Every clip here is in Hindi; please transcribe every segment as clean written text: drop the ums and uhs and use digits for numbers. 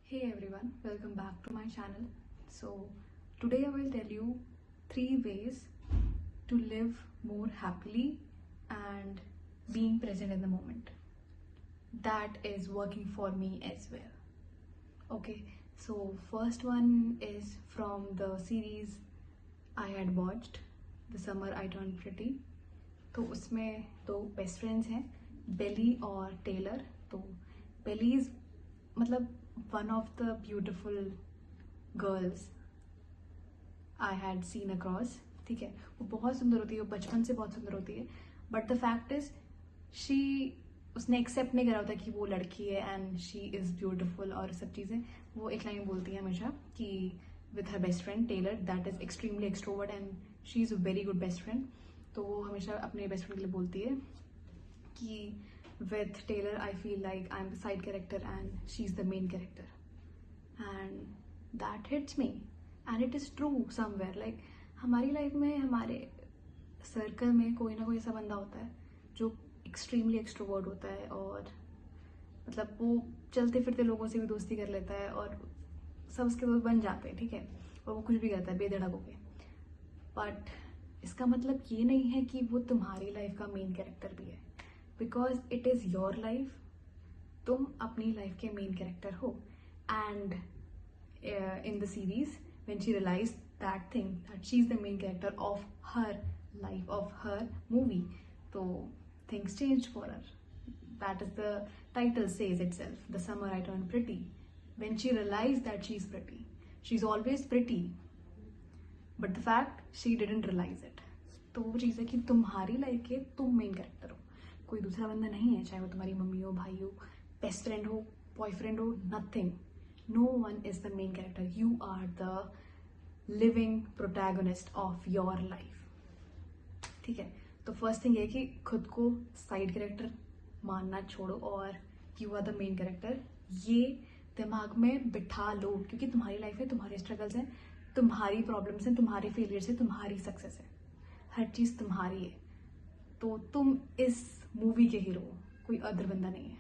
Hey everyone, welcome back to my channel. So, today I will tell you 3 ways to live more happily and being present in the moment. That is working for me as well. Okay, so first one is from the series I had watched, The Summer I Turned Pretty. तो उसमें दो बेस्ट फ्रेंड्स हैं, बेली और टेलर. तो बेली इज मतलब one of the beautiful girls I had seen across. ठीक है, वो बहुत सुंदर होती है, वो बचपन से बहुत सुंदर होती है. But the fact is she उसने एक्सेप्ट नहीं करा होता कि वो लड़की है एंड शी इज़ ब्यूटिफुल और सब चीज़ें. वो एक लाइन बोलती है हमेशा कि with her best friend Taylor that is extremely extrovert and she is a very good best friend. तो वो हमेशा अपने बेस्ट फ्रेंड के लिए बोलती है कि with Taylor I feel like I'm the side character and she's the main character, and that hits me and it is true somewhere. like हमारी लाइफ में हमारे सर्कल में कोई ना कोई ऐसा बंदा होता है जो एक्सट्रीमली एक्सट्रोवर्ट होता है और मतलब वो चलते फिरते लोगों से भी दोस्ती कर लेता है और सब उसके दोस्त बन जाते हैं. ठीक है, और वो कुछ भी करता है बेधड़क होके. बट इसका मतलब ये नहीं है कि वो तुम्हारी लाइफ का मेन कैरेक्टर भी है, because it is your life. तुम अपनी लाइफ के मेन कैरेक्टर हो. And in the series when she realise that thing that she is the main character of her life, of her movie, तो things change for her. That is the title says itself, the summer I turn pretty. When she realise that she is pretty, she is always pretty, but the fact she didn't realise it. तो वो चीज़ है कि तुम्हारी लाइफ के तुम मेन कैरेक्टर हो, कोई दूसरा बंदा नहीं है. चाहे वो तुम्हारी मम्मी हो, भाई हो, बेस्ट फ्रेंड हो, बॉयफ्रेंड हो, nothing. No one is the main character. You are the living protagonist of your life. ठीक है, तो फर्स्ट थिंग ये कि खुद को साइड कैरेक्टर मानना छोड़ो और you are the main character. ये दिमाग में बिठा लो, क्योंकि तुम्हारी लाइफ है, तुम्हारे स्ट्रगल्स हैं, तुम्हारी प्रॉब्लम्स हैं, तुम्हारे फेलियर्स है, तुम्हारी सक्सेस है, हर चीज़ तुम्हारी है. तो तुम इस मूवी के हीरो हो, कोई अदर बंदा नहीं है.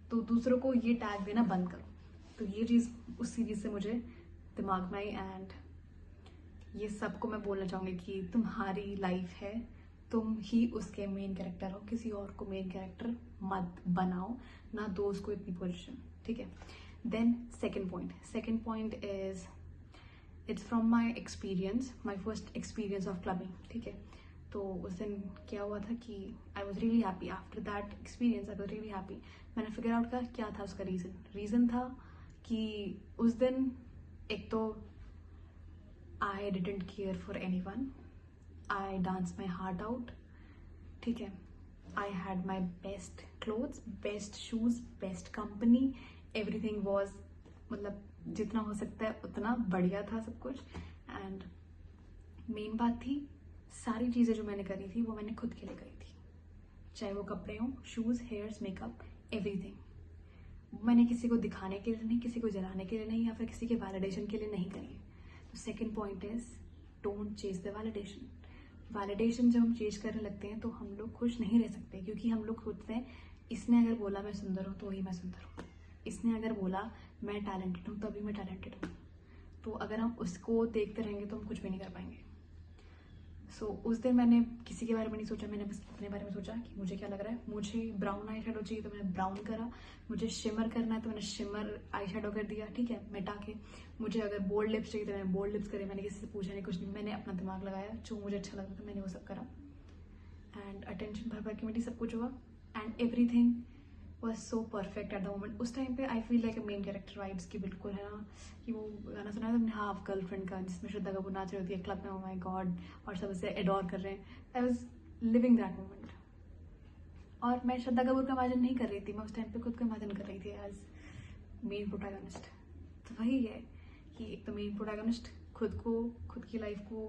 तो दूसरों को ये टैग देना बंद करो. तो ये चीज़ उस सीरीज से मुझे दिमाग में आई एंड ये सबको मैं बोलना चाहूँगी कि तुम्हारी लाइफ है, तुम ही उसके मेन कैरेक्टर हो, किसी और को मेन कैरेक्टर मत बनाओ, ना दो उसको इतनी पोजीशन. ठीक है. Then second point is it's from my experience, my first experience of clubbing. ठीक है, तो उस दिन क्या हुआ था कि I was really happy after that experience. I was really happy. मैंने फिगर आउट किया क्या था उसका रीज़न था कि उस दिन एक तो I didn't care for any one. I dance my heart out. ठीक है, I had my best clothes, best shoes, best company, everything was मतलब जितना हो सकता है उतना बढ़िया था सब कुछ. एंड मेन बात थी, सारी चीज़ें जो मैंने करी थी वो मैंने खुद के लिए करी थी. चाहे वो कपड़े हों, शूज़, हेयर्स, मेकअप, एवरीथिंग. मैंने किसी को दिखाने के लिए नहीं, किसी को जलाने के लिए नहीं, या फिर किसी के वैलिडेशन के लिए नहीं करी है. तो second point is don't chase the validation. Validation जब हम चेज करने लगते हैं तो हम लोग खुश नहीं रह सकते, क्योंकि हम लोग सोचते हैं इसने अगर बोला मैं सुंदर हूँ तो वही मैं सुंदर हूँ, इसने अगर बोला मैं टैलेंटेड हूँ तभी मैं टैलेंटेड हूँ. तो अगर हम उसको देखते रहेंगे तो हम कुछ भी नहीं कर पाएंगे. सो उस दिन मैंने किसी के बारे में नहीं सोचा, मैंने बस अपने बारे में सोचा कि मुझे क्या लग रहा है. मुझे ब्राउन आई शेडो चाहिए तो मैंने ब्राउन करा. मुझे शिमर करना है तो मैंने शिमर आई शेडो कर दिया. ठीक है, मिटा के. मुझे अगर बोल्ड लिप्स चाहिए तो मैंने बोल्ड लिप्स करे. मैंने किसी से पूछा नहीं, कुछ नहीं, मैंने अपना दिमाग लगाया, जो मुझे अच्छा लग रहा था मैंने वो सब करा. एंड अटेंशन भर भर के मेरी सब कुछ हुआ and everything was so perfect at the moment. उस टाइम पे I feel like a main character vibes की बिल्कुल, है ना. कि वो गाना सुना है तुमने, हाफ गर्लफ्रेंड का, जिसमें श्रद्धा कपूर नाच रही होती है क्लब में, ओ माय गॉड, और सब उसे एडोर कर रहे हैं. I was living that moment. और मैं श्रद्धा कपूर का इमेजिन नहीं कर रही थी, मैं उस टाइम पे खुद को इमेजिन कर रही थी एज मेन प्रोटैगनिस्ट. तो वही है कि एक तो मेन प्रोटैगनिस्ट, खुद को, खुद की लाइफ को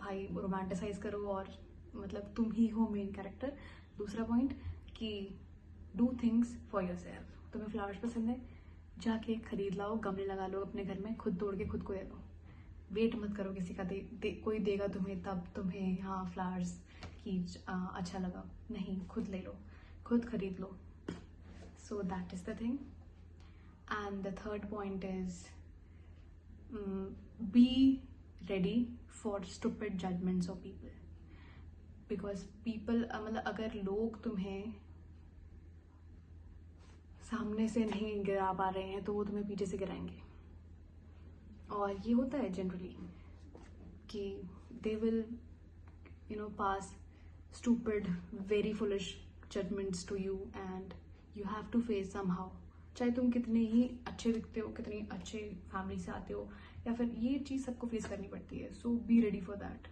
भाई रोमांटिसाइज करो और मतलब तुम ही हो मेन कैरेक्टर. दूसरा पॉइंट कि do things for your self. तुम्हें फ्लावर्स पसंद है, जाके खरीद लाओ, गमले लगा लो अपने घर में, खुद तोड़ के खुद को दे दो. वेट मत करो किसी का कोई देगा तुम्हें तब तुम्हें हाँ फ्लावर्स की अच्छा लगा. नहीं, खुद ले लो, खुद खरीद लो. So that is the thing. And the third point is be ready for stupid judgments of people. Because people मतलब अगर लोग तुम्हें सामने से नहीं गिरा पा रहे हैं तो वो तुम्हें पीछे से गिराएंगे. और ये होता है जनरली कि they will pass stupid very foolish judgments to you and you have to face somehow. चाहे तुम कितने ही अच्छे दिखते हो, कितनी अच्छे फैमिली से आते हो, या फिर ये चीज़ सबको फेस करनी पड़ती है. So be ready for that.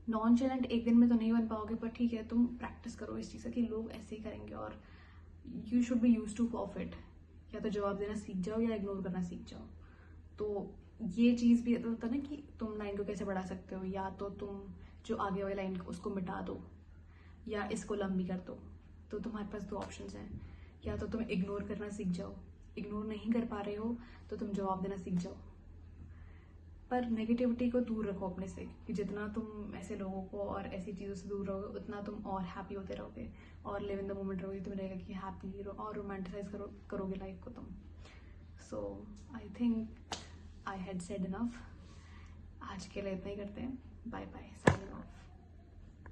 Nonchalant एक दिन में तो नहीं बन पाओगे, पर ठीक है, तुम प्रैक्टिस करो इस चीज़ का कि लोग ऐसे ही करेंगे और you should be use to for it. या तो जवाब देना सीख जाओ या इग्नोर करना सीख जाओ. तो ये चीज़ भी होता है ना कि तुम लाइन को कैसे बढ़ा सकते हो. या तो तुम जो आगे वाली लाइन उसको मिटा दो या इसको लंबी कर दो. तो तुम्हारे पास 2 ऑप्शंस हैं. या तो तुम इग्नोर करना सीख जाओ, इग्नोर नहीं कर पा रहे हो तो तुम जवाब देना सीख जाओ. पर नेगेटिविटी को दूर रखो अपने से, कि जितना तुम ऐसे लोगों को और ऐसी चीज़ों से दूर रहोगे उतना तुम और हैप्पी होते रहोगे और लिव इन द मोमेंट रहोगे. तुम्हें रहेगा कि हैप्पी और रोमांटिसाइज करोगे लाइफ को तुम. So I think I had said enough. आज के लिए इतना ही करते हैं. Bye bye, signing of.